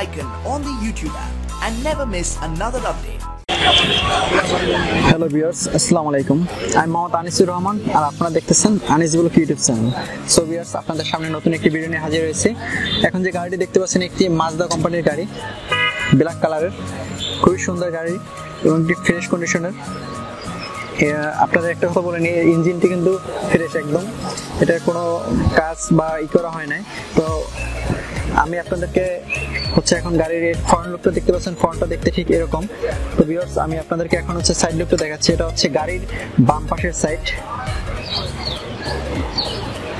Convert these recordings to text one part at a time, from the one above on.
icon on the YouTube app and never miss another update. Hello viewers, আসসালামু আলাইকুম। আমি মোহাম্মদ আনিসুর রহমান আর আপনারা দেখতেছেন Anis blog YouTube channel. So viewers, আপনাদের সামনে নতুন একটি ভিডিও নিয়ে হাজির হয়েছি। এখন যে গাড়িটি দেখতে পাচ্ছেন একটি মাজদা কোম্পানির গাড়ি, ব্ল্যাক কালারের, খুবই সুন্দর গাড়ি এবং একটি ফ্রেশ কন্ডিশনের। আপনাদের একটা কথা বলে নিই, ইঞ্জিনটি কিন্তু ফ্রেশ একদম, এটা কোনো কাজ বা করা হয় নাই। তো আমি আপনাদেরকে এখন গাড়ির ফ্রন্ট লুকটা দেখতে পাচ্ছেন, ফ্রন্টটা দেখতে ঠিক এরকম। তো ভিউয়ার্স, আমি আপনাদেরকে এখন সাইড লুকটা দেখাচ্ছি। এটা গাড়ির বাম পাশের সাইড।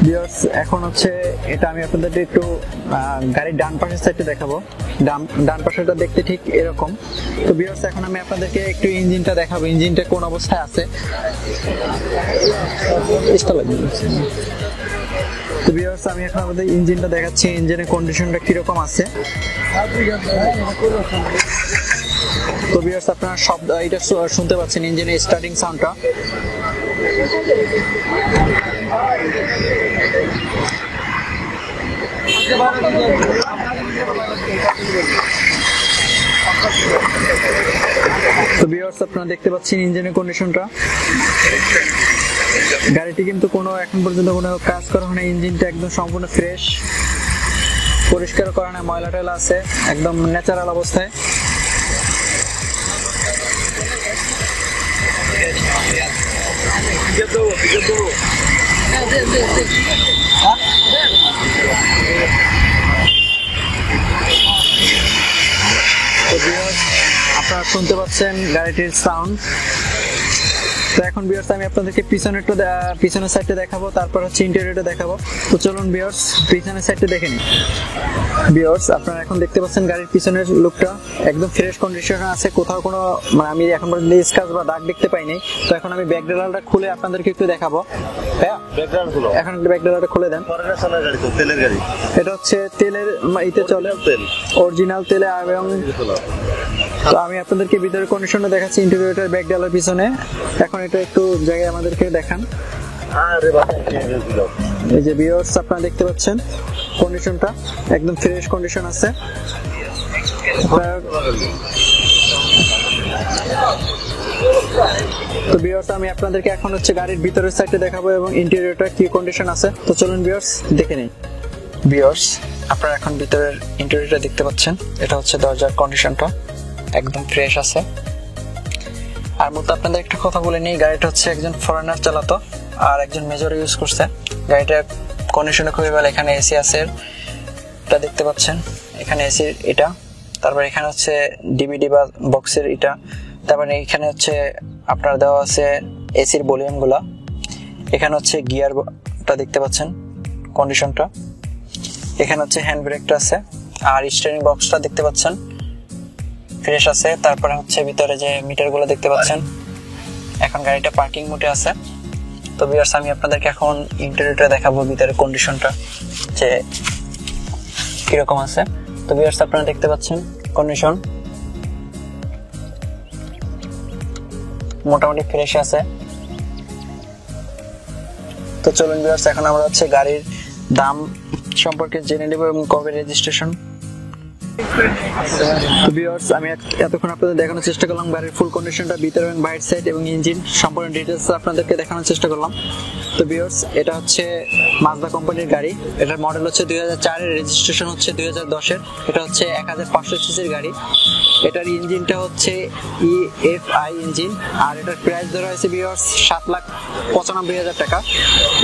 ভিউয়ার্স, এখন এটা আমি আপনাদেরকে একটু গাড়ির ডান পাশের সাইডটা দেখাবো। ডান পাশেরটা দেখতে ঠিক এরকম। তো ভিউয়ার্স, এখন আমি আপনাদেরকে একটু ইঞ্জিনটা দেখাবো, ইঞ্জিনটা কোন অবস্থায় আছে। তো ভিউয়ার্স, আমি এখন আপনাদের ইঞ্জিনটা দেখাচ্ছি, ইঞ্জিনের কন্ডিশনটা কিরকম আছে। তো ভিউয়ার্স, আপনারা শব্দ এটা শুনতে পাচ্ছেন, ইঞ্জিনের স্টার্টিং সাউন্ডটা। তো ভিউয়ার্স, আপনারা দেখতে পাচ্ছেন ইঞ্জিনের কন্ডিশনটা। গাড়িটি কিন্তু এখন পর্যন্ত কোনো কাজ করা হয় না, ইঞ্জিনটা একদম সম্পূর্ণ ফ্রেশ, পরিষ্কার করা না, ময়লা টয়লা আছে, একদম ন্যাচারাল অবস্থায়। আপনারা শুনতে পাচ্ছেন গাড়িটির সাউন্ড। তো এখন ভিউয়ার্স, আমি আপনাদেরকে পিছনের সাইডটা দেখাবো, তারপর ইন্টেরিয়রটা দেখাবো। তো চলুন ভিউয়ার্স, পিছনের সাইডটা দেখে নিন। ভিউয়ার্স, আপনারা এখন দেখতে পাচ্ছেন গাড়ির পিছনের লুকটা একদম ফ্রেশ কন্ডিশনে আছে, কোথাও কোনো আমি এখন পর্যন্ত স্ক্র্যাচ বা দাগ দেখতে পাইনি। তো এখন আমি ব্যাক ড্যালারটা খুলে আপনাদেরকে একটু দেখাবো। হ্যাঁ, এখন একটু ব্যাক ড্যালারটা খুলে দেন। এটা তেলের ইতে চলে, অরিজিনাল তেলে। এবং তো আমি আপনাদেরকে ভিতরের কন্ডিশনটা দেখাচ্ছি, ইন্টেরিয়রের ব্যাক ড্যালার পিছনে। এখন এটা একটু জায়গায় আমাদেরকে দেখান। এই যে ভিউয়ার্স, আপনারা দেখতে পাচ্ছেন কন্ডিশনটা একদম ফ্রেশ কন্ডিশন আছে। তো ভিউয়ার্স, আমি আপনাদেরকে এখন গাড়ির ভিতরের সাইডটা দেখাবো এবং ইন্টেরিয়রটা কি কন্ডিশন আছে। তো চলুন ভিউয়ার্স, দেখে নিন। ভিউয়ার্স, আপনারা এখন ভিতরের ইন্টেরিয়রটা দেখতে পাচ্ছেন। এটা দরজার কন্ডিশনটা একদম ফ্রেশ আছে। আর মূলত আপনাদের একটা কথা বলে নিই, গাড়িটা একজন ফরেনার চালাতো আর একজন মেজর ইউজ করছে। গাড়িটার কন্ডিশনে খুবই ভালো। এখানে এসি আছে, এটা দেখতে পাচ্ছেন, এখানে এসির এটা, তারপর এখানে ডিভিডি বা বক্সের এটা, তারপরে এখানে আপনার দেওয়া আছে এসির ভলিউম গুলা। এখানে গিয়ারটা দেখতে পাচ্ছেন কন্ডিশনটা। এখানে হ্যান্ড ব্রেকটা আছে, আর স্টিয়ারিং বক্সটা দেখতে পাচ্ছেন ফ্রেশ আছে। তারপরে ভিতরে যে মিটার গুলো দেখতে পাচ্ছেন। এখন গাড়িটা পার্কিং মোডে আছে। তো ভিউয়ার্স, আমি আপনাদেরকে এখন ইন্টেরিয়রটা দেখাবো, ভিতরে কন্ডিশনটা যে কিরকম আছে। তো ভিউয়ার্স, আপনারা দেখতে পাচ্ছেন কন্ডিশন মোটামুটি ফ্রেশ আছে। তো চলুন ভিউয়ার্স, এখন আমরা গাড়ির দাম সম্পর্কে জেনে নেব এবং কবে রেজিস্ট্রেশন। তো ভিউয়ার্স, আমি এতক্ষণ আপনাদের দেখানোর চেষ্টা করলাম গাড়ির ফুল কন্ডিশনটা, ভিতর এবং বাইরের সাইড এবং ইঞ্জিন সম্পূর্ণ ডিটেইলস আপনাদেরকে দেখানোর চেষ্টা করলাম। তো ভিউয়ার্স, এটা মাজদা কোম্পানির গাড়ি। এটার মডেল 2004 এর, রেজিস্ট্রেশন 2010 এর। এটা 1500 সিসির গাড়ি। এটার ইঞ্জিনটা EFI ইঞ্জিন, আর এটার প্রাইস ধরা হয়েছে ভিউয়ার্স 7,95,000 টাকা।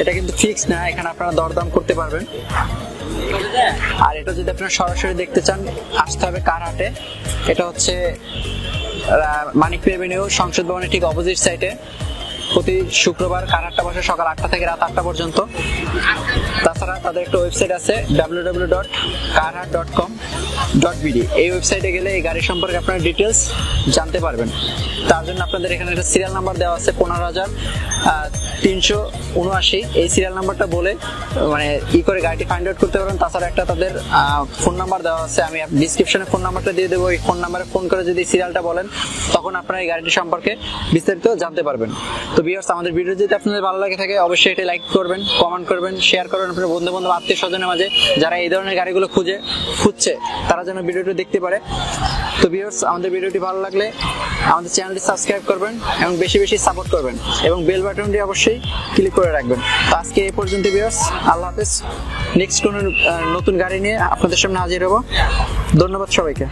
এটা কিন্তু ফিক্স না, এখানে আপনারা দরদাম করতে পারবেন। আর এটা যদি আপনারা সরাসরি দেখতে চান, আসতে হবে কারহাটে। এটা মানিকপুর এভিনিউ, সংসদ ভবনের ঠিক অপোজিট সাইডে। প্রতি শুক্রবার কারহাটটা বসে সকাল 8টা থেকে রাত 8টা পর্যন্ত। তাছাড়া তাদের একটা ওয়েবসাইট আছে www.karhat.com.bd। এই ওয়েবসাইটে গেলে এই গাড়ি সম্পর্কে আপনারা ডিটেলস জানতে পারবেন। তার জন্য আপনাদের এখানে একটা সিরিয়াল নাম্বার দেওয়া আছে 15,379। এই সিরিয়াল নাম্বারটা বলে করে গাড়িটি ফাইন্ড আউট করতে পারবেন। তাছাড়া একটা তাদের ফোন নাম্বার দেওয়া আছে, আমি ডিসক্রিপশনে ফোন নাম্বারটা দিয়ে দেবো। এই ফোন নাম্বারে ফোন করে যদি সিরিয়ালটা বলেন, তখন আপনারা এই গাড়িটি সম্পর্কে বিস্তারিত জানতে পারবেন। তো ভিউয়ার্স, আমাদের ভিডিও যদি আপনাদের ভালো লাগে থাকে অবশ্যই এটা লাইক করবেন, কমেন্ট করবেন, শেয়ার করবেন আপনার বন্ধু বান্ধব আত্মীয় স্বজনের মাঝে, যারা এই ধরনের গাড়িগুলো খুঁজছে তারা যেন ভিডিওটি দেখতে পারে। তো ভিউয়ার্স, আমাদের ভিডিওটি ভালো লাগলে আমাদের চ্যানেলটি সাবস্ক্রাইব করবেন এবং বেশি বেশি সাপোর্ট করবেন এবং বেল বাটনটি অবশ্যই ক্লিক করে রাখবেন। তো আজকে এই পর্যন্ত ভিউয়ার্স, আল্লাহ হাফেজ। নেক্সট কোনো নতুন গাড়ি নিয়ে আপনাদের সামনে হাজির হব। ধন্যবাদ সবাইকে।